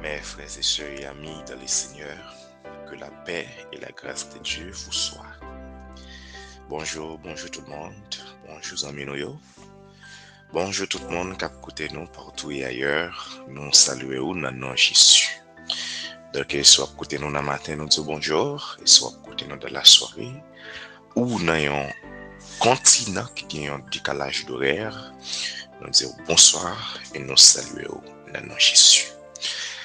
Mes frères et sœurs et amis dans le Seigneur, que la paix et la grâce de Dieu vous soient. Bonjour tout le monde. Bonjour amis nous. Bonjour tout le monde qui a écouté nous partout et ailleurs. Nous saluons dans le nom de Jésus. Donc, soit écouté nous dans le matin, nous disons bonjour, et soit écouté nous dans la soirée, ou dans un continent qui a un décalage d'horaire, nous disons bonsoir et nous saluons dans le nom de Jésus.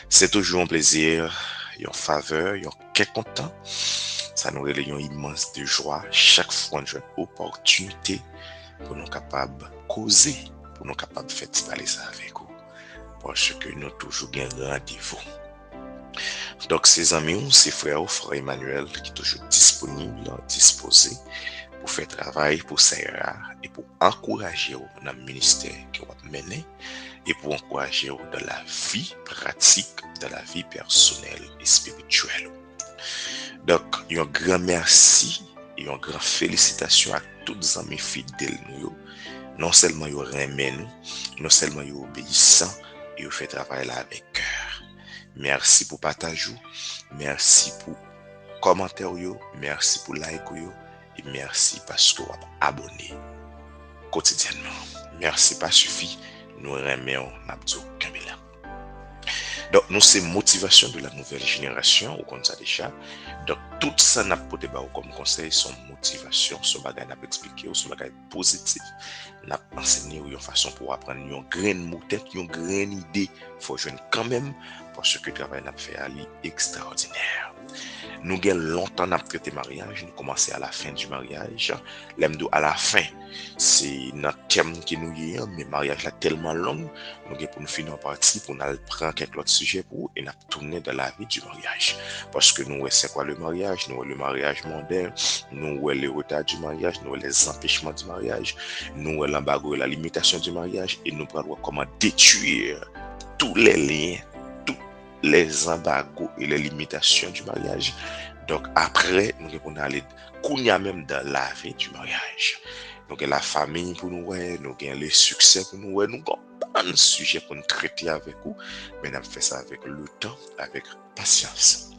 C'est toujours un plaisir, une faveur, un quel content. Ça nous réveille immense de joie chaque fois qu'on a une opportunité pour nous capables de causer, pour nous capables de faire parler ça avec vous. Parce que nous toujours bien rendez-vous. Donc, ces amis, ces frères Emmanuel, qui sont toujours disponibles, disposés pour faire travail, pour servir et pour encourager dans le ministère que vous menez et pour encourager dans la vie pratique, dans la vie personnelle et spirituelle. Donc, un grand merci et une grande félicitation à tous les amis fidèles nous. Non seulement ils remet nous, non seulement ils obéissants et ils fait travail là avec cœur. Merci pour partage, merci pour commentaire, merci pour like et merci parce que vous abonnez quotidiennement. Merci pas suffit, nous remercions Nabdo Kamela. Donc, nous, c'est motivation de la nouvelle génération, ou comme ça déjà. Donc, tout ça n'a pas de comme conseil, son motivation, son bagage n'a pas expliqué, son bagage positif, n'a pas enseigné une façon pour apprendre une graine moutet, une graine idée, faut jouer quand même, parce que le travail n'a fait aller extraordinaire. Nous avons longtemps traité mariage, nous commençons à la fin du mariage. L'emdo à la fin, c'est notre thème qui nous y est, mais mariage là tellement long, nous avons pour nous finir en partie, pour nous prendre quelques autres sujets pour et nous tourner dans la vie du mariage. Parce que nous, c'est quoi le mariage? Nous, le mariage moderne, nous, les retards du mariage, nous, les empêchements du mariage, nous, l'embargo et la limitation du mariage, et nous allons voir comment détruire tous les liens, les embargos et les limitations du mariage. Donc après, nous allons aller même dans la vie du mariage. Nous avons la famille pour nous, nous avons le succès pour nous, nous avons un sujet pour nous traiter avec vous, mais nous fait ça avec le temps, avec patience.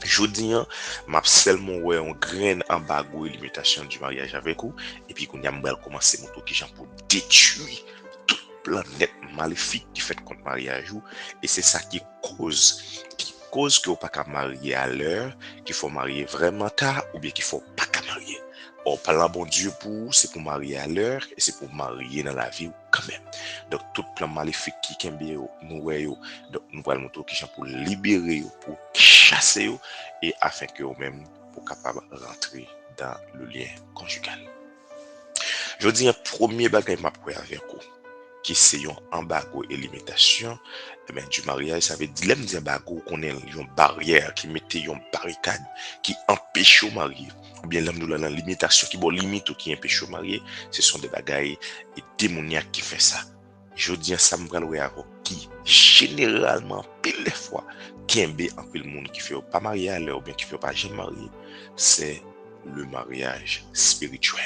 Je dis, je seulement un grain embargo et limitation du mariage avec vous, et puis nous allons commencer mon tour pour détruire planète maléfique qui fait contre mariage et c'est ça qui cause que vous pas qu'à marier à l'heure, qu'il faut marier vraiment tard ou bien qu'il faut pas qu'à marier. Or par là bon Dieu pour c'est pour marier à l'heure et c'est pour marier dans la vie quand même. Donc tout plan maléfique qui kembe nous voyons donc nous allons montrer qui pour libérer pour chasser et afin que vous même pour capable rentrer dans le lien conjugal. Je dis un premier bagage m'a pour avec vous qui c'est un embargo et limitation du mariage. Ça veut dire que embargo qu'on est une barrière qui mettait une barricade qui empêche au marié ou bien la limitation qui limite ou qui empêche au marié. Ce sont des bagailles et démoniaques qui fait ça. Je dis ça me qui généralement pile les fois qui aime un peu le monde qui fait pas marié à l'heure ou bien qui fait pas jamais marié, c'est le mariage spirituel.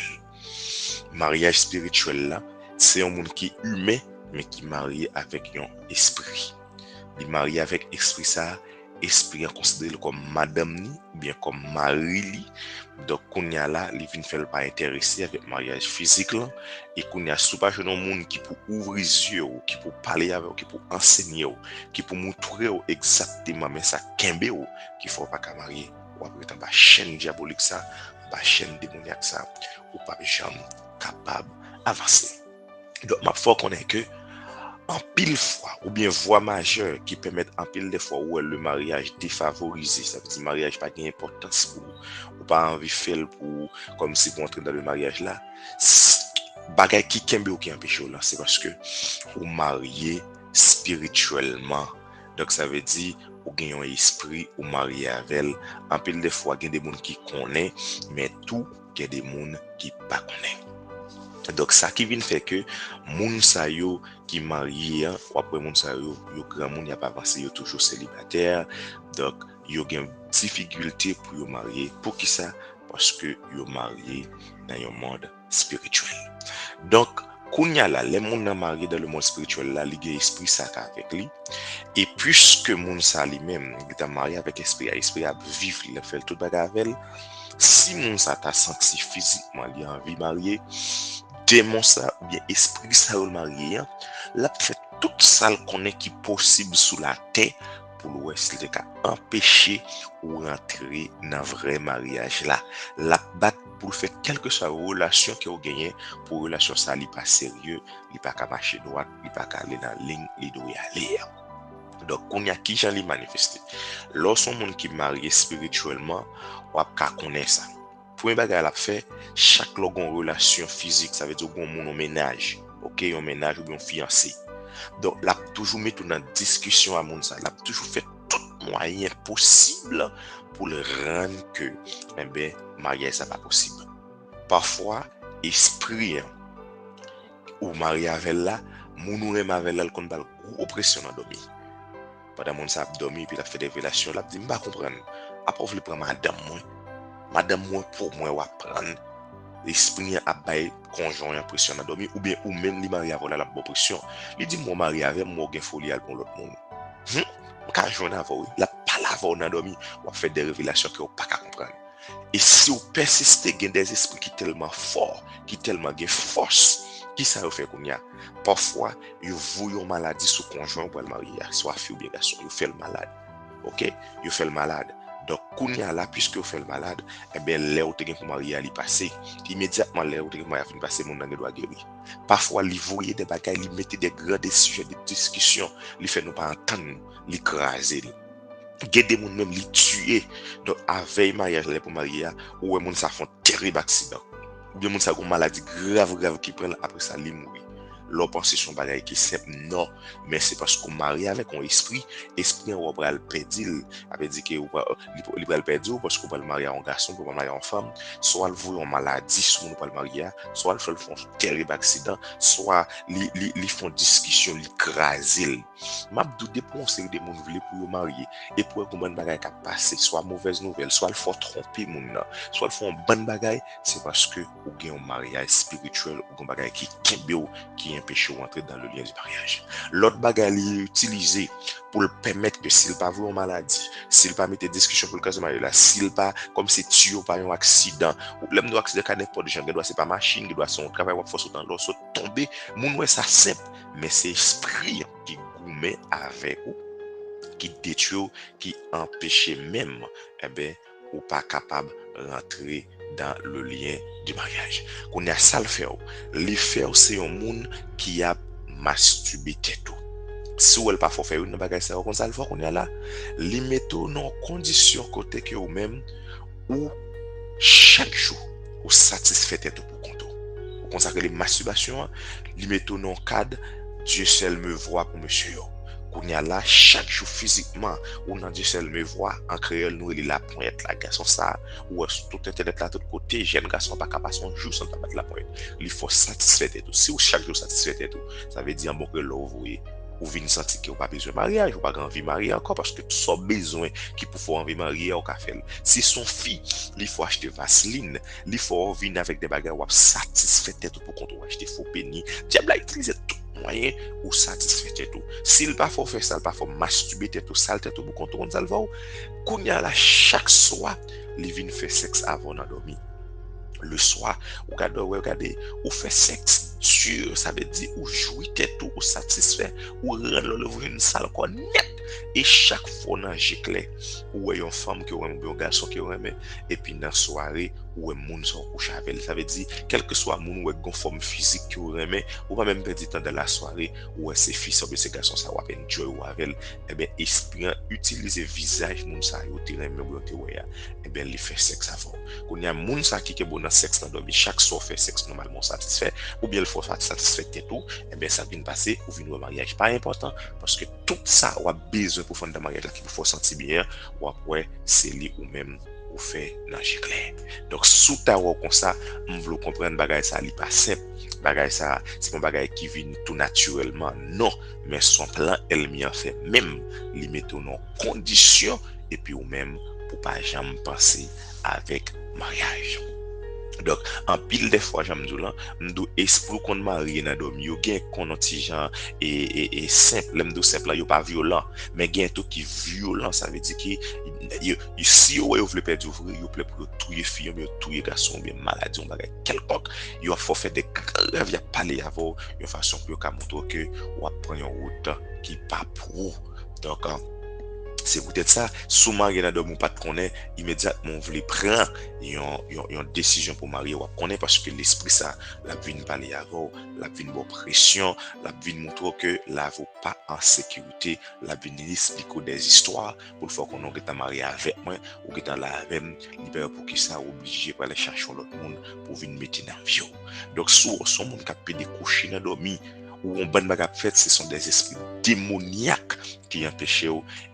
Mariage spirituel là, c'est un monde qui est humain, mais qui est marié avec un esprit. Il est marié avec esprit ça, esprit est considéré comme madame ni, ou bien comme mari li. Donc, qu'on y a là, il vient faire pas intéressé avec mariage physique là, et qu'on y a sous pas un monde qui peut ouvrir les yeux, qui peut parler avec, qui peut enseigner, qui peut montrer exactement, mais ça kembe qu'il faut pas qu'à marier, ou après dans la chaîne diabolique ça, la chaîne démoniaque ça, ou pas jamais capable d'avancer. Donc, ma foi qu'on est que en pile fois ou bien voie majeure qui permettent en pile des fois où le mariage défavorisé, ça veut dire mariage pas d'importance pour ou pas envie faire pour comme si vous entrez dans le mariage là, bagay qui kembe ou qui empêche là, c'est parce que vous mariez spirituellement. Donc ça veut dire ou gagne un esprit ou marié avec elle. En pile des fois il y a des gens qui connaissent mais tout il y a des gens qui pas connaissent. Donc ça qui vient faire que moun sa yo qui marié ou après moun sa yo grand moun y a pas avancé yo toujours célibataire. Donc yo gen difficulté pour yo marier pour qui ça parce que yo marié dans un monde spirituel. Donc Kounya là, les moun nan marié dans le monde spirituel là, li gen esprit ça avec lui. Et puisque moun sa lui-même, il est marié avec esprit a vivre, il a fait tout bagarre avec elle. Si moun sa t'a senti physiquement, il a envie de marier, démon ça ou bien esprit ça ou marié, l'a fait tout ça qu'on est qui possible sous la terre pour le s'il te empêcher ou rentrer dans vrai mariage là. La bat pour faire quelque soit relation que vous gagnez pour relation ça li pas sérieux, li pas qu'à marcher droit, li pas qu'à aller dans la ligne, li doit y aller. Donc, on y a qui j'en li manifester. Lorsqu'on monde qui marié spirituellement, on a qu'à connaître ça. Premier bagage la fait, chaque logon relation physique, ça veut dire qu'on mon ménage, OK, on ménage ou bien fiancé. Donc, là toujours mettre dans discussion à mon ça, là toujours fait tout moyen possible pour le rendre que mariage ça pas possible. Parfois, esprit ou marié avec là, mon ou avec là qu'on parle gros pression dans dormir. Pendant mon ça dormi puis il a fait des révélations là, dit pas comprendre. Après vous prendre madame moi pour moi va prendre l'esprit a bail conjoint pression dans dormi ou bien ou même li marié avec la bonne pression. Il dit moi marié avec moi gain folie pour l'autre monde. Quand joindre avec la pas la voir dans dormi, on fait des révélations que on pas comprendre. Et si vous persistez gain des esprits qui tellement forts, qui tellement gain force, qui ça vous fait qu'on y a parfois vous voyez une maladie sous conjoint pour le marier, soit fille ou bien garçon, vous fait le malade. OK, vous fait le malade. Donc qu'on y a là puisque vous fait le malade, eh bien l'air te gain pour marier ali passer, immédiatement l'air te gain pour marier passer mon nan doit guérir. Parfois li voyez des bagages, li mettez des grands sujets de discussion, li fait nous pas entendre, li craser. Gade moun même li tuer. Donc avec mariage là pour marier ou moun ça font terrible accident. Ou bien moun ça une maladie grave qui prend après ça li mourir. L'on pense son bagage qui simple non, mais c'est parce qu'on marie avec un esprit on va le perdre, avait dit que il va le perdre parce qu'on va le marier un garçon pour marier une femme, soit le voit une maladie soit on pas le marier, soit le font terrible accident, soit li font discussion, li craser. M'a douté pour une série de monde voulait pour marier et pour qu'on bonne bagage qui passer, soit mauvaise nouvelle, soit le faut tromper moun, soit le font bonne bagage, c'est parce que ou gagne un mariage spirituel ou un bagage qui qui empêche de rentrer dans le lien du mariage. L'autre bagage utilisé pour le permettre que s'il pas voulu une maladie, s'il pas mettre des discussions pour le cas de mariage là, s'il pas comme c'est tué par un accident, ou l'homme doit accident n'importe de gens, doit c'est pas machine, doit son travail ou force dans l'eau, tomber, moun ouais ça simple, mais c'est esprit qui gourmet avec ou qui détruit, qui empêche même ou pas capable de rentrer dans le lien du mariage. Qu'on a ça le faire. Le faire c'est un monde qui a masturbé tout. Si elle pas faut faire une bagage ça comme ça le faire qu'on est là, li metto dans condition côté que ou même ou chaque jour ou satisfait tout pour compte. Ou consacrer les masturbations, li metto dans cadre Dieu seul me voit pour monsieur yo. Qu'on y a là chaque jour physiquement ou dans Dieu seul me voit en créole nous il la pointe la garçon ça ou tout internet là tout côté jeune garçon pas capable son jour sans pas mettre la pointe il faut satisfaire tout si ou chaque jour satisfaire tout ça veut dire bon que là vous voyez ou vient sentir que vous pas besoin de mariage ou pas envie de marier encore parce que tout ça besoin qui pour faire envie de marier au café si son fille il faut acheter vaseline il faut venir avec des bagages ou satisfaire tout pour qu'on acheter faux penny diable a utilisé tout moyen ou satisfaire tout s'il pas faut faire ça pas faut masturber tout sale tout pour contrôler ça le va qu'on y a là chaque soir il vient faire sexe avant de dormir le soir regardez ou fait sexe dur ça veut dire ou jouir tout ou satisfait ou rendre le une salle quoi net et chaque fois dans clair ou une femme qui aime un garçon qui aime et puis dans soirée ou un monde sont coucher avec ça veut dire quel que soit monde ou une forme physique qui aime ou pas même perdre temps dans la soirée ou c'est fils ou ces garçons ça va enjoy ou avec et bien esprit utiliser visage monde ça yo te aime ou te ouais et bien il fait sexe avant qu'on y a monde ça qui est bon dans sexe dans dormir chaque soir fait sexe normalement satisfait ou bien il faut satisfait tout et bien ça vient passer ou vient au mariage pas important parce que tout ça ou a besoin pour faire un mariage là qui vous faut sentir bien ou après c'est lui ou même ou fait dans clair donc sous ta comme ça on veut comprendre bagage ça li pas simple bagage ça c'est un bagage qui vient tout naturellement non mais son plan elle m'y a fait même li mettre en condition et puis ou même pour pas jamais penser avec mariage Donc, en pile des fois, j'aime dire là, m'dou esprit qu'on marie dans dom, yo gen qu'on ti jan et simple, m'dou simple là, yo pas violent, mais gen tout qui violent, ça veut dire que si yo voulez perdre ouvrir, yo voulez pour tuer fille, yo tuer garçon, bien maladie, on bagay quelconque, yo faut faire des rêves, y a parler avant, une façon pour yo ka montrer que ou prendre une route qui pas pour. Donc, c'est peut-être ça, sous marié dans dom ou pas de connaître, immédiatement on voulait prendre une décision pour marier ou connaître parce que l'esprit ça, la vie ne parler avant, la vie de pression, la vie de montrer que la vaut pas en sécurité, la vie ne explique des histoires pour le faire qu'on est marié avec moi ou que dans la même libéré pour qui ça obligé pour aller chercher l'autre monde pour venir mettre dans vie. Donc sous son monde qui peut découcher dans dormi ou on bonne bagarre fait, ce sont des esprits démoniaques qui empêchent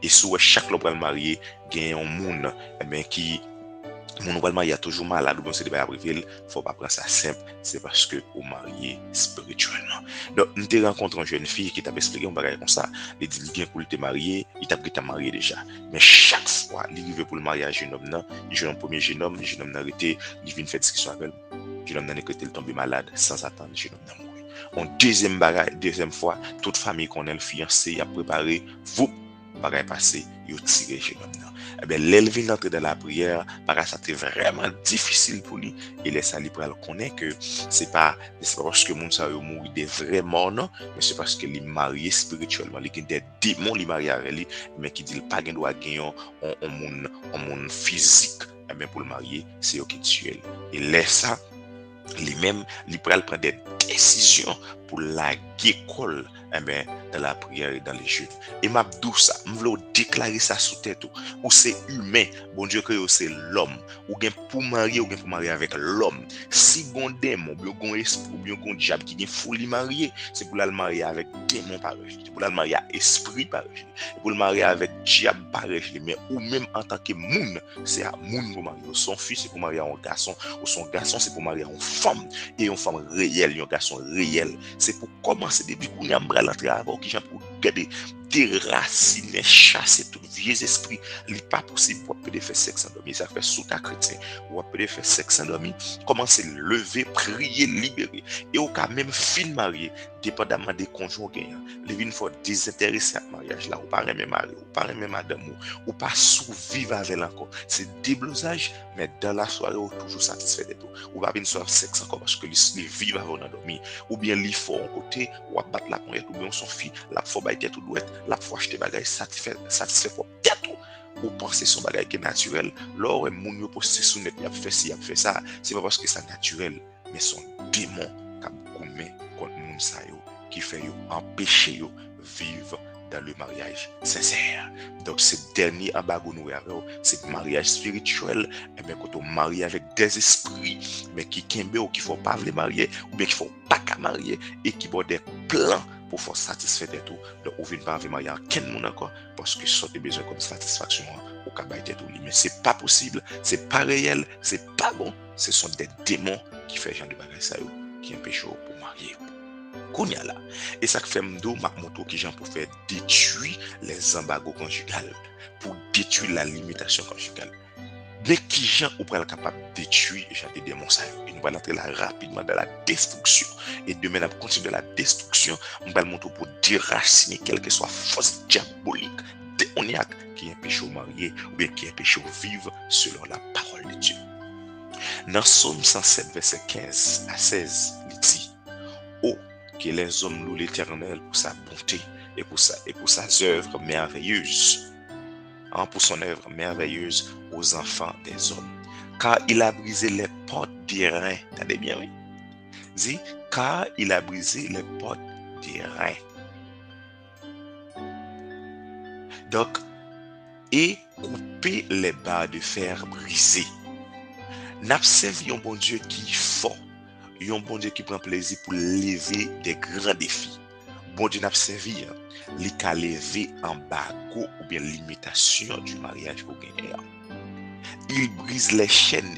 et sur chaque lopal marié gagne un monde qui mon nouvel marié a toujours malade ou bien c'est des bagarres privées, faut pas prendre ça simple, c'est parce que au marié spirituellement. Donc nous t'ai rencontré une jeune fille qui t'a expliqué un bagage comme ça, il dit bien pour te marier, il t'a marié déjà. Mais chaque fois, il arrive pour le mariage jeune homme là, le premier jeune homme n'a arrêté, il vient faire discussion avec elle. Jeune homme n'a que il tombe malade sans attendre, jeune homme n'a mouru. En deuxième fois, toute famille qu'on a le fiancé a préparé, vous bagay passé, yo tiré jeune homme là. Eh bien, l'élever d'entrer dans la prière, parce que c'était vraiment difficile pour lui. Et laisse aller pour elle connaître que c'est pas parce que mon ça yo mouri des vrais morts non, mais c'est parce que les marié spirituellement, il y a des démons li marié avec lui, mais qui dit pas gain doit gagner en monde physique. Eh bien, pour le marier, c'est eux qui tuent. Et laisse ça lui-même, il prend des décisions pour la école dans la prière et dans les jeûnes. Et m'a dit ça, je veux déclarer ça sous tête ou c'est humain, bon Dieu que c'est l'homme ou bien pour marier avec l'homme. Si bon démon, bien bon esprit, bien bon diable qui vient folie marier, c'est pour la marier avec démon pareil, c'est pour la marier avec esprit pareil, pour le marier avec diable pareil, mais ou même en tant que moun, c'est à moun pour marier son fils, c'est pour marier un garçon ou son garçon c'est pour marier une femme et une femme réelle, un garçon réel. C'est pour commencer depuis qu'on y a l'entrée avant qui j'ai pour garder déraciner, chasser tout vieux esprit. Il n'est pas possible pour de faire sexe endormi. Ça fait sous ta chrétien. Ou de faire sexe endormi. Commencer à lever, prier, libérer. Et au cas même fin marié, dépendamment des conjoints gagnants. Les vignes faut désintéresser à mariage là. Ou pas même mari, ou pas même madame, ou pas survivre avec encore. C'est déblosage, mais dans la soirée, ou toujours satisfait de tout. Ou pas venir sur sexe encore parce que les vivent avant d'endormir. Ou bien les faut en côté, ou à battre la poignette, ou bien son fille, la faut bailler tout douette, la faut acheter bagage satisfait pour tout. Ou penser son bagage qui est naturel. Lors moun yo posté sous net, y a fait ci, y a fait ça, c'est pas parce que c'est naturel, mais son démon qui a beaucoup mis contre moun sa yo, qui fait yo empêcher yo vivre dans le mariage sincère. Donc, ce dernier embargo nous avons, c'est mariage spirituel, et bien quand on marie avec des esprits, mais qui kembe ou qui ne faut pas les marier, ou bien qui ne faut pas qu'à marier, et qui ont des plans pour faire satisfaire de tout. Donc, on ne vient pas marier en quel monde encore, parce que ça a besoin comme satisfaction au cabane de tout. Mais ce n'est pas possible, ce n'est pas réel, ce n'est pas bon. Ce sont des démons qui font genre de bagages qui empêchent pour marier. Kounya là. Et ça fait m'dou ma moto qui j'en pour faire détruire les embargos conjugales, pour détruire la limitation conjugale. Mais qui j'en ou pour être capable de détruire et des démons ça. Et nous allons entrer là rapidement dans la destruction. Et demain, on va continuer de la destruction. On va monter pour déraciner quelle que soit force diabolique, démoniaque qui empêche au marier ou bien qui empêche au vivre selon la parole de Dieu. Dans Psaume 107, verset 15 à 16, il dit: Oh, que les hommes louent l'Éternel pour sa bonté et pour sa œuvre merveilleuse. Pour son œuvre merveilleuse aux enfants des hommes. Car il a brisé les portes des reins. Attendez bien, oui. Dit, car il a brisé les portes des reins. Donc, et couper les barres de fer brisées. N'observe un bon Dieu qui est fort. Un bon Dieu qui prend plaisir pour lever des grands défis. Bon Dieu n'a servi, il a levé embargo ou bien limitation du mariage pour gagner. Il brise les chaînes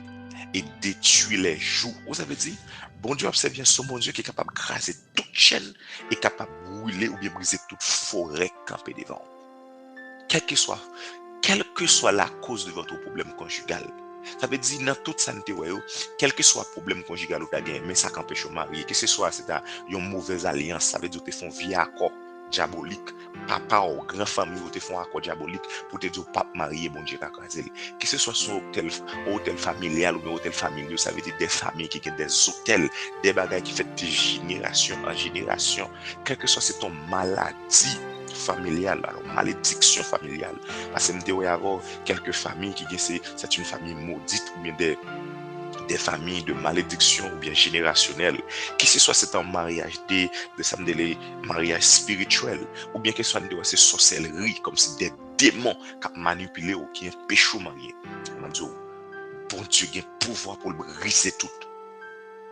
et détruit les jougs. Vous avez dit, bon Dieu observe bien son bon Dieu qui est capable de craser toute chaîne et capable de brûler ou bien briser toute forêt campée devant. Quelle que soit la cause de votre problème conjugal, Ça veut dire, dans toute santé, quel que soit le problème conjugal ou tu as gagné, mais ça qu'empêche de marier, que ce soit c'est une mauvaise alliance, ça veut dire que tu fais un vieux accord diabolique, papa ou grand famille ou te font un accord diabolique pour te dire pas marier, bon Dieu, que ce soit son hôtel familial ou un hôtel familial, ça veut dire des familles qui ont des hôtels, des bagages qui font de génération en génération, quel que soit c'est ton maladie familiale, alors malédiction familiale, parce que nous avons quelques familles qui c'est une famille maudite ou bien des familles de malédiction ou bien générationnelle, que ce soit c'est un mariage des mariages spirituels, ou bien que ce soit c'est sorcellerie, comme si des démons qui manipulé ou qui empêchent marier. On dit, bon Dieu, il y a un pouvoir pour le briser tout.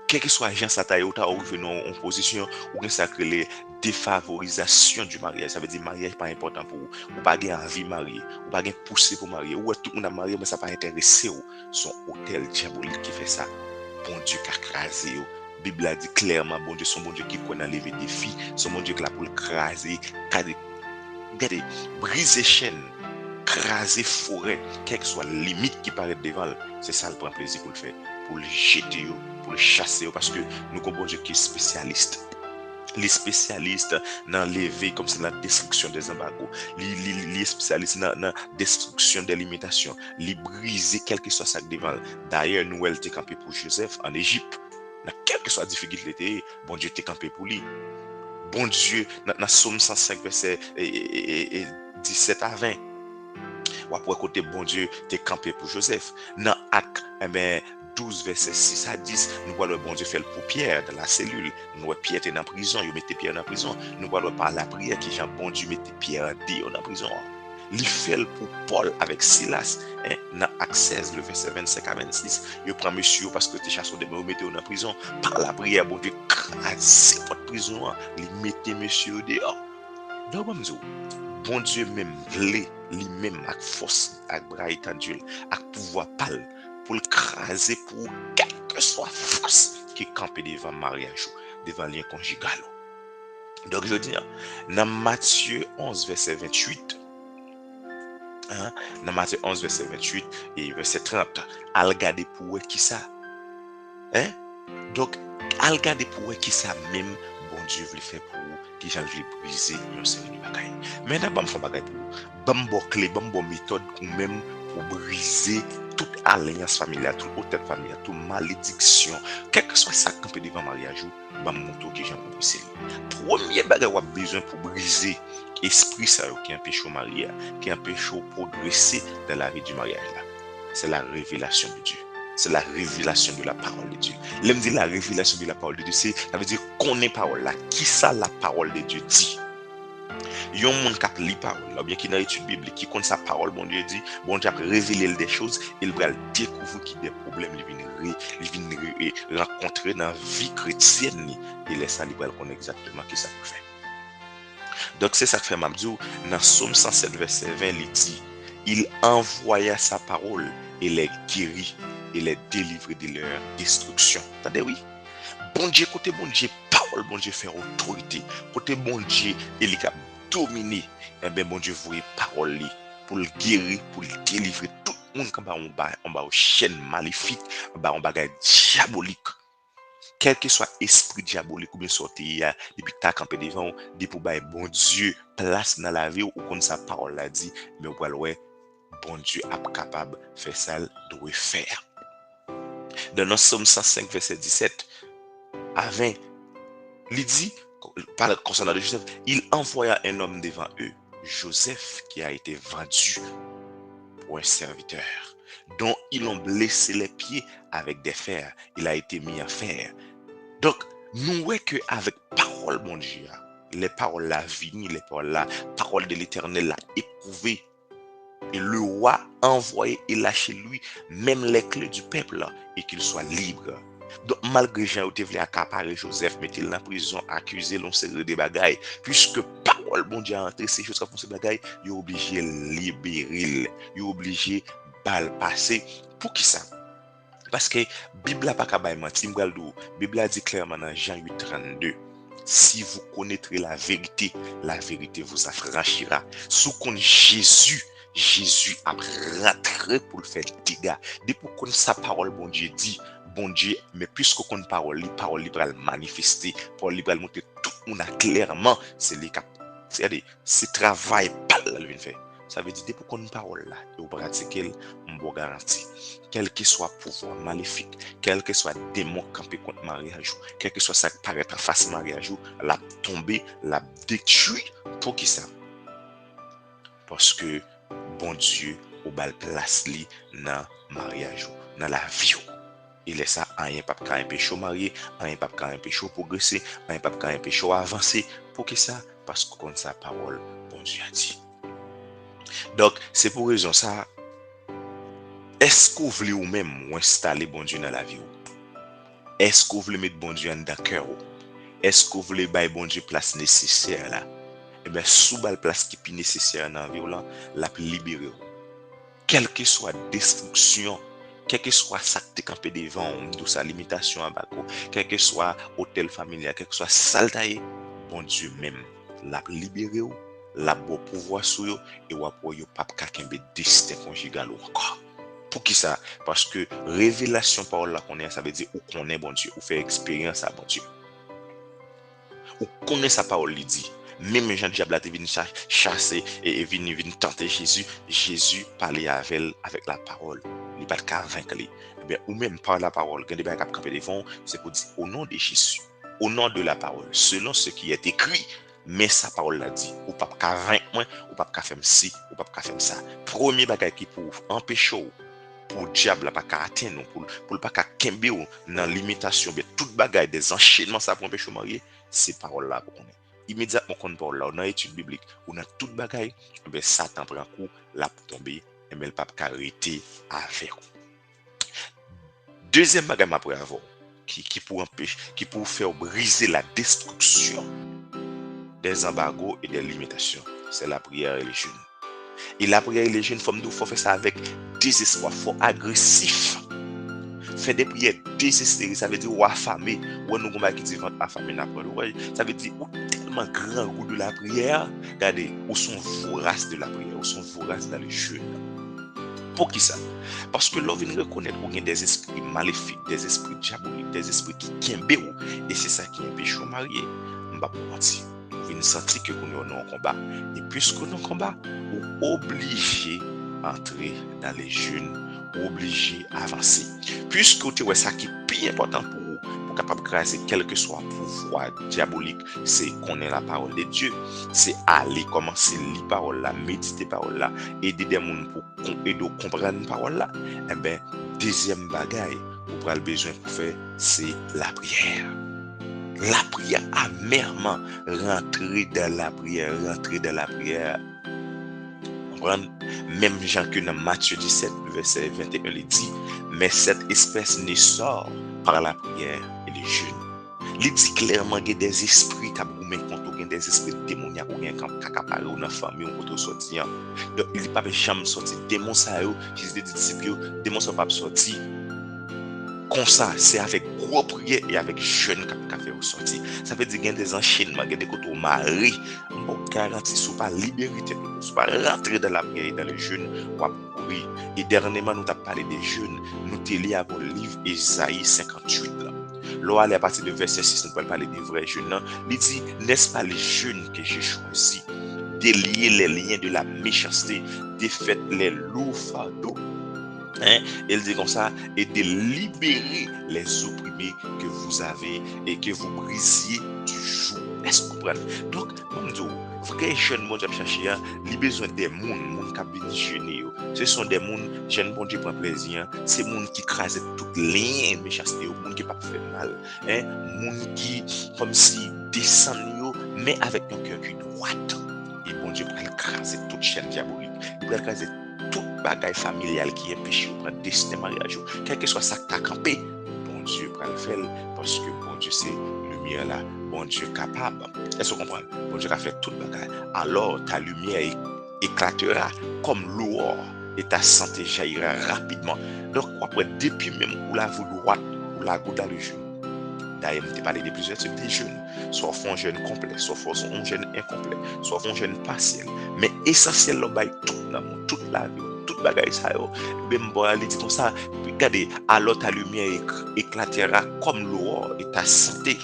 Quel que soit l'agent ça taille ou en position ou bien ça crée les défavorisation du mariage. Ça veut dire mariage pas important pour vous. Ou pas envie de marier, ou pas poussé pour marier, ou tout le monde a marié mais ça pas intéressé ou son hôtel diabolique qui fait ça. Bon Dieu qui a crasé. La Bible a dit clairement, bon Dieu, son bon Dieu qui connaît lever des filles, son bon Dieu qui l'a pour le craser, briser chaîne, craser forêt, quelle que soit la limite qui paraît devant, c'est ça le prend plaisir pour le faire, pour le jeter, pour le chasser, parce que nous avons Dieu qui est spécialiste. Les spécialistes dans l'éveil comme c'est la destruction des embargos, les spécialistes dans la destruction des limitations, les briser quel que soit ça devant. D'ailleurs, nous elle était campé pour Joseph en Égypte. Dans quelle que soit la difficulté, bon Dieu était campé pour lui. Bon Dieu, dans Somme 105 verset 17 à 20. Ou après côté bon Dieu t'es campé pour Joseph. Dans Acte 12 verset 6 à 10, nous voyons le bon Dieu faire pour Pierre dans la cellule. Nous voyons Pierre était dans la prison, il mettait Pierre dans la prison. Nous voyons par la prière qui Jean bon Dieu mettait Pierre dans la prison. Il fait pour Paul avec Silas dans Acte 16 le verset 25 à 26. Il prend monsieur parce que t'es chasseur de me mettez dans la prison. Par la prière bon Dieu crase votre prison, il mettait monsieur dehors. Donc bon Dieu même voulait lui-même avec force, avec bras étendus, avec pouvoir pâle, pour le craser pour quelque soit force qui campe devant le mariage, devant le lien conjugal. Donc je dis, dans Matthieu 11 verset 28, dans Matthieu 11 verset 28 et verset 30, al regarder pour qui ça. Donc, al regarder pour qui ça même, bon Dieu veut faire pour qui j'en veut briser une série de bagailles. Maintenant, je vais faire bagaille pour vous. Clé, méthode ou même pour briser toute alliance familiale, toute hôtel familiale, toute malédiction, quel que soit ça qu'on peut devant mariage, je vais montrer qui j'en veux briser. Premier bagaille que besoin pour briser esprit ça qui empêche au mariage, qui empêche au progresser dans la vie du mariage là. C'est la révélation de Dieu. C'est la révélation de la parole de Dieu. L'aime dire la révélation de la parole de Dieu, ça veut dire qu'on est parole là. Qui ça la parole de Dieu dit? Il y a un monde qui lit parole, ou bien qui dans l'étude biblique, qui connaît sa parole, bon Dieu dit, bon Dieu a révélé des choses, il va découvrir qu'il y a des problèmes, il vient rencontrer dans la vie chrétienne, et laisse ça, il va connaître exactement ce que ça peut faire. Donc c'est ça que fait Mabdou, dans Somme 107, verset 20, il dit, il envoya sa parole et les guérit et les délivrer de leur destruction. Attendez, oui. Bon Dieu, côté bon Dieu, parole, bon Dieu, faire autorité. Côté bon Dieu, il a dominé. Et bien, bon Dieu, voyez parole pour le guérir, pour le délivrer. Tout le monde qui est en bas, chaîne maléfique, en bas, diabolique. Quel que soit esprit diabolique ou bien sorti, depuis que tu as campé devant, dit pour bon Dieu, place dans la vie ou comme sa parole l'a dit, mais ouais, bon Dieu est capable de faire ça, doit faire. Dans notre Somme 105, verset 17 à 20, il dit, concernant Joseph, il envoya un homme devant eux, Joseph, qui a été vendu pour un serviteur, dont ils ont blessé les pieds avec des fers. Il a été mis en fer. Donc, nous voyons qu'avec parole, mon Dieu, les paroles la vie, les paroles la parole de l'Éternel l'a éprouvé. Et le roi a envoyé et lâché lui même les clés du peuple et qu'il soit libre. Donc malgré Jean qui voulait accaparer Joseph, mettre-le en prison, accuser l'on série des bagailles, puisque parole bon Dieu a entré ces choses qui font ces bagailles, il est obligé de libérer, il est obligé de le passer. Pour qui ça? Parce que la Bible n'a pas qu'à mentir. La Bible a dit clairement dans Jean 8, 32. Si vous connaîtrez la vérité vous affranchira. Si vous connaissez Jésus Jésus a rentré pour le faire dégâts. Depuis qu'on sa parole, bon Dieu dit, bon Dieu, mais puisque qu'on parole va le manifester, parole va le montrer tout le monde clairement, c'est les cap. C'est travail pas là le fait. Ça veut dire depuis qu'on parole là, et vous pratiquez, on vous garantit, quel que soit pouvoir maléfique, quel que soit démon campé contre mariage, quel que soit ça qui paraît en face mariage, la tomber, la détruire, pour qui ça? Parce que bon Dieu au bal place li dans mariage, dans la vie. Il est ça, rien pas qu'à empêcher marier, rien pas qu'à empêcher progresser, rien pas qu'à empêcher avancer. Pour qui ça? Parce que comme sa parole, bon Dieu a dit. Donc, c'est pour raison ça, est-ce que vous voulez ou même installer bon Dieu dans la vie? Est-ce que vous voulez mettre bon Dieu dans le cœur? Est-ce que vous voulez bailler bon Dieu place nécessaire là? Eh bien, sous la place qui est nécessaire dans la vie, la libérer. Quelle que soit destruction, quel que soit ça qui est campé devant, de sa limitation à Bako, quel que soit hôtel familial, quel que soit saltaï, bon Dieu même, la libérer, la beau pouvoir sur eux, et ou après, yo pas quelqu'un de destin conjugal encore. Pour qui ça? Parce que révélation parole là qu'on est, ça veut dire ou qu'on est bon Dieu, ou faire expérience à bon Dieu. Ou connaît sa parole, il dit. Même Jean diable a venu chasser et venu tenter Jésus. Jésus parlait avec la parole. Il n'a pas qu'à vaincre. Ou même par la parole, quand il a campé devant, c'est pour dire au nom de Jésus, au nom de la parole, selon ce qui est écrit, mais sa parole l'a dit. Ou pas qu'à vaincre moi, ou pas qu'à faire ci, ou pas qu'à faire ça. Premier bagage qui pour empêcher pour diable pas qu'à atteindre pour pas qu'à kembe dans limitation, bien toute bagage des enchaînements ça pour empêcher marier, ces paroles là qu'on est. Immédiatement qu'on parle là, dans l'étude biblique, on a toute bagaille, ben Satan prend coup, là pour tomber, et mais le pape arrêter avec. Deuxième bagaille après avoir, qui pour empêcher, qui pour faire briser la destruction des embargos et des limitations, c'est la prière et les jeûnes. Et la prière et les jeûnes, il faut faire ça avec désespoir, faut agressif. Faire des prières désespérées, ça veut dire ou affamé, ou nous qui dit affamé n'importe. Ça veut dire ou tellement grand goût de la prière, regardez, ou sont voraces de la prière, ou sont voraces dans les jeûnes. Pour qui ça? Parce que l'on vient reconnaître qu'il y a des esprits maléfiques, des esprits diaboliques, des esprits qui kembéou, et c'est ça qui empêche de marier. On va pas mentir. On vient sentir que nous sommes en combat. Et puisque nous sommes en combat, on est obligé d'entrer dans les jeûnes, obligé d'avancer. Puisque tu vois ça qui est plus important pour vous, pour capable de craser quel que soit pouvoir diabolique, c'est connaître la parole de Dieu, c'est aller commencer à lire la parole là, méditer la parole là, aider des gens pour comprendre la parole là. Eh bien, deuxième bagaille, vous avez besoin pour faire, c'est la prière. La prière, amèrement, rentrer dans la prière. Même Jean que dans Matthieu 17, verset 21, il dit, mais cette espèce ne sort par la prière et les jeûnes. Il dit clairement qu'il y a des esprits qui ont des esprits démoniaques qui ont accaparé dans la famille ou qui sorti. Donc il ne peut pas jamais sortir. Démons ça, Jésus dit disciples, démons ça pas sortir. Comme ça, c'est avec gros prière et avec jeûne qu'a fait sortir. Ça veut dire qu'il y a des enchaînements, il y a des côtés au mari. On garantit sous pas liberté, sous pas rentrer dans la prière et dans le jeûne, ou à courir. Et dernièrement, nous avons parlé des jeûnes. Nous t'ai lié à le livre Isaïe 58. Là, à partir de verset 6, nous pouvons parler des vrais jeûnes. Il dit, n'est-ce pas les jeûnes que j'ai choisis? Délier les liens de la méchanceté, défaire les lourds fardeaux. Il dit comme ça, et de libérer les opprimés que vous avez et que vous brisiez du joug. Est-ce que vous comprenez? Donc, mon Dieu, vrai jeune monde à chercher, il a besoin des gens qui viennent jeûner. Ce sont des gens, jeunes bon Dieu prend plaisir, c'est des gens qui crasent toutes les liens de méchanceté, des gens qui ne pas faire mal, des gens qui, comme si, descendent, mais avec un cœur qui droit. Et bon Dieu va écraser toute chaîne diabolique, il va écraser toute bagaille familiale qui est péché au destin mariage, quel que soit ça que tu as campé, bon Dieu va le faire parce que bon Dieu c'est lumière là, bon Dieu capable. Est-ce que vous comprenez? Bon Dieu a fait toute bagaille. Alors ta lumière éclatera comme l'aurore et ta santé jaillira rapidement. Donc après, depuis même où la voûte droite, où la goutte dans le genou, D'ailleurs, je t'ai parlé de plusieurs types de jeûnes. Soit font jeûne complet, soit font un jeûne incomplet, soit font jeûne partiel. Mais essentiel, là, tout l'amour, toute la vie, toute bagaille, ça, même bon, elle dit comme ça, regardez, alors ta lumière éclatera comme l'aurore et ta santé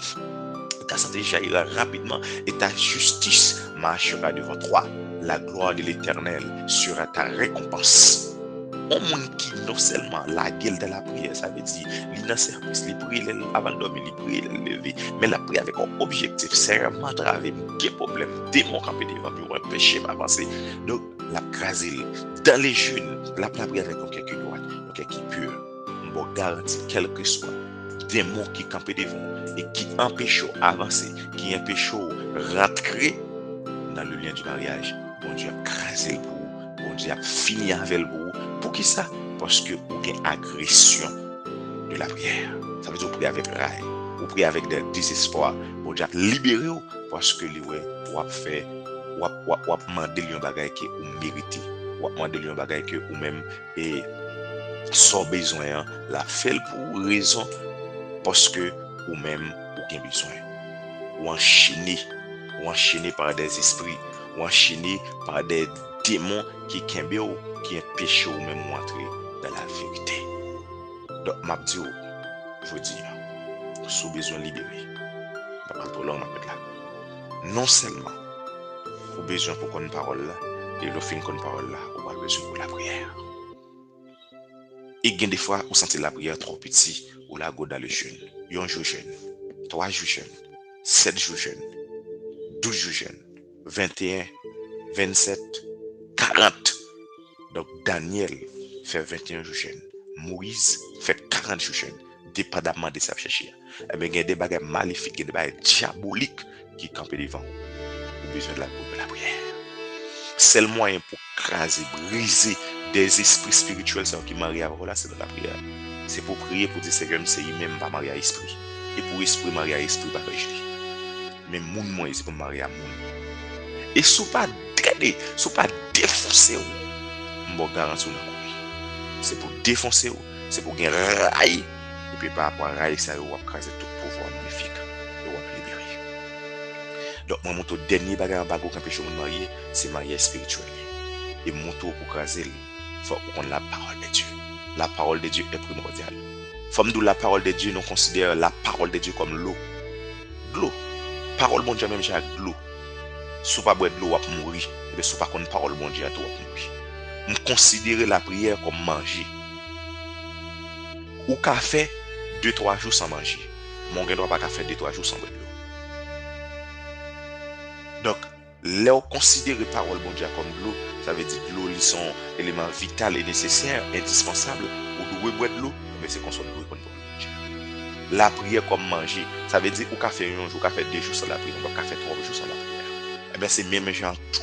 jaillira rapidement et ta justice marchera devant toi. La gloire de l'Éternel sera ta récompense. Un monde qui non seulement la gueule de la prière, ça veut dire il service, il prie avant de dormir, il prie, il lever, mais la prière avec un objectif, c'est vraiment traver des problèmes, démons campés devant lui, un péché m'avancer. Donc, la craser dans les jeûnes, la prière avec un cœur qui droit, un cœur qui pur, on va garantir quel que soit démons qui campent devant et qui empêchent d'avancer, qui empêchent de rentrer dans le lien du mariage. Bon Dieu a crasé le bout, bon Dieu a fini avec le bout. Pour qui ça? Parce que vous avez une agression de la prière. Ça veut dire que vous priez avec raille, vous priez avec des désespoirs. Bon Dieu a libéré vous parce que vous avez fait, vous avez demandé un bagage que vous méritez, vous avez demandé un bagage que vous même et sans besoin, la fait pour raison parce que vous même vous avez besoin. Ou enchaîné par des esprits, ou enchaîné par des démons qui empêchent ou même entrer dans la vérité. Donc, je dis, si vous avez besoin de libérer, non seulement vous avez besoin pour une parole là, et le fin de parole là, vous avez besoin pour la prière. Et des fois, vous sentez la prière trop petite, ou la go dans le jeûne. Un jour jeûne, 3 jours jeûne, 7 jours jeûne, 12 jours jeûne, 21, 27, 40. Donc Daniel fait 21 jours jeûne. Moïse fait 40 jours jeûne. Dépendamment de sa chercher. Eh bien, il y a des bagages maléfiques, des bagages diaboliques qui campent devant vous. Vous avez besoin de la prière. C'est le moyen pour craser, briser des esprits spirituels qui marient à vous là, c'est dans la prière. C'est pour prier, pour dire Seigneur, c'est lui-même pas marié à esprit. Et pour esprit marié à esprit, pas péché. Mais moun moi, c'est pour marier à moun. Et si pas drainer, si pas défoncer, je vous garantis c'est pour défoncer, c'est pour gagner rail. Et puis par rapport à rail, ça va craser tout pouvoir magnifique. Et va libérer. Donc, mon dernier bagage qui empêche de marier, c'est mariage spirituel. Et mon tour pour craser, il faut qu'on ait la parole de Dieu. La parole de Dieu est primordiale. Comme nous, la parole de Dieu, nous considérons la parole de Dieu comme l'eau. De l'eau. Parole bon Dieu, même j'ai de l'eau. Si vous ne boire de l'eau, vous allez mourir. Et si vous ne pas parole bon Dieu, vous allez mourir. Nous considérons la prière comme manger. Ou qu'à faire 2-3 jours sans manger. Mon gars ne doit pas faire 2-3 jours sans boire de l'eau. Donc, là, on considère la parole bon Dieu comme de l'eau. Ça veut dire que l'eau, ils sont éléments vitaux et nécessaires, indispensables pour boire de l'eau. Mais c'est qu'on soit de l'eau comme bon Dieu. La prière comme manger. Ça veut dire qu'on fait un jour, qu'on fait 2 jours sans la prière, on peut faire 3 jours sans la prière. Eh bien, c'est même genre tout.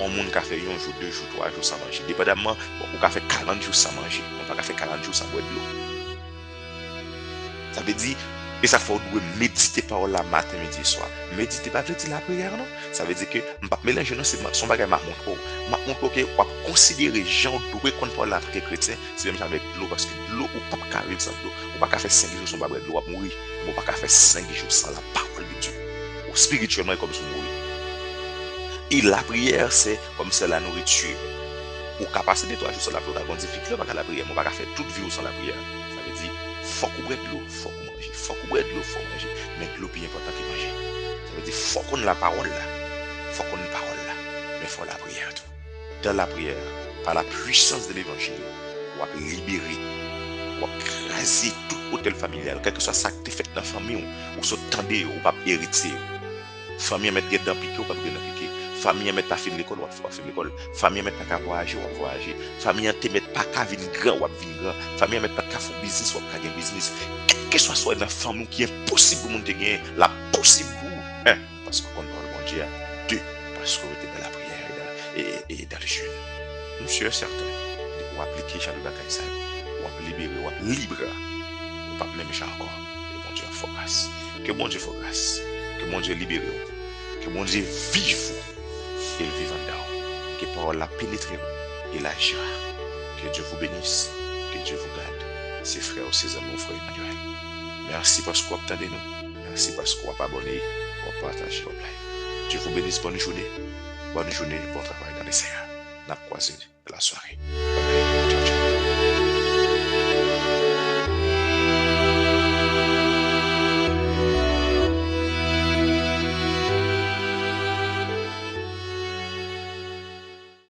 On monde qui a fait 1 jour, 2 jours, 3 jours sans manger. Dépendamment, on peut faire 40 jours sans manger. On peut faire 40 jours sans boire de l'eau. Ça veut dire, et ça faut méditer par la matin, midi et soir. Méditer pas veut dire la prière, non? Ça veut dire que, on va mélanger, non, c'est son bagage m'a montré. M'a montré que, on va considérer gens doués qu'on parle la prière chrétienne, c'est même avec de l'eau, parce que de l'eau, on ne peut pas vivre sans l'eau. On ne peut pas faire 5 jours sans boire de l'eau, on va mourir. On ne peut pas faire 5 jours sans la parole de Dieu. Ou spirituellement, comme si on mourir. Et la prière, c'est comme c'est la nourriture. Ou capacité de 3 jours sans la prière, on dit difficile parce que la prière, on va faire toute vie sans la prière. Ça veut dire, faut qu'on boive de l'eau, faut qu'on mange, faut qu'on boive de l'eau, faut qu'on mange. Mais de l'eau plus important que manger. Ça veut dire, faut qu'on ait la parole là, faut qu'on ait la parole là, mais faut la prière tout. Dans la prière, par la puissance de l'évangile, on va libérer, on va craser tout hôtel familial, quel que soit ça qui est fait dans la famille, ou se tendre, ou pas hériter. Famille mettre des dents piquées ou pas des dents piquées. Famille mettre pas fin l'école ou pas fin l'école. Famille mettre pas voyager ou voyager. Famille te mettre pas qu'à venir grand ou venir grand. Famille mettre pas qu'à faire business ou pas faire business. Quel que soit dans famille qui est possible pour te gagner, la possible pour parce qu'on parle bon Dieu. 2 parce que vous êtes dans la prière et dans le jeûne. Monsieur certain de vous appliquer Jean le bagage ça. Ou libérer ou libre. Ou pas même Jean encore. Et bon Dieu faut grâce. Que bon Dieu faut grâce. Que mon Dieu libère vous. Que mon Dieu vive vous. Et vive en dedans. Que parole la pénètre et la joie. Que Dieu vous bénisse. Que Dieu vous garde. Ses frères, ses amis, frères Emmanuel. Merci parce que vous attendez nous. Merci parce que vous avez abonné, vous partagez votre live. Dieu vous bénisse, bonne journée, bon travail dans les Seigneur. N'a croisé la soirée.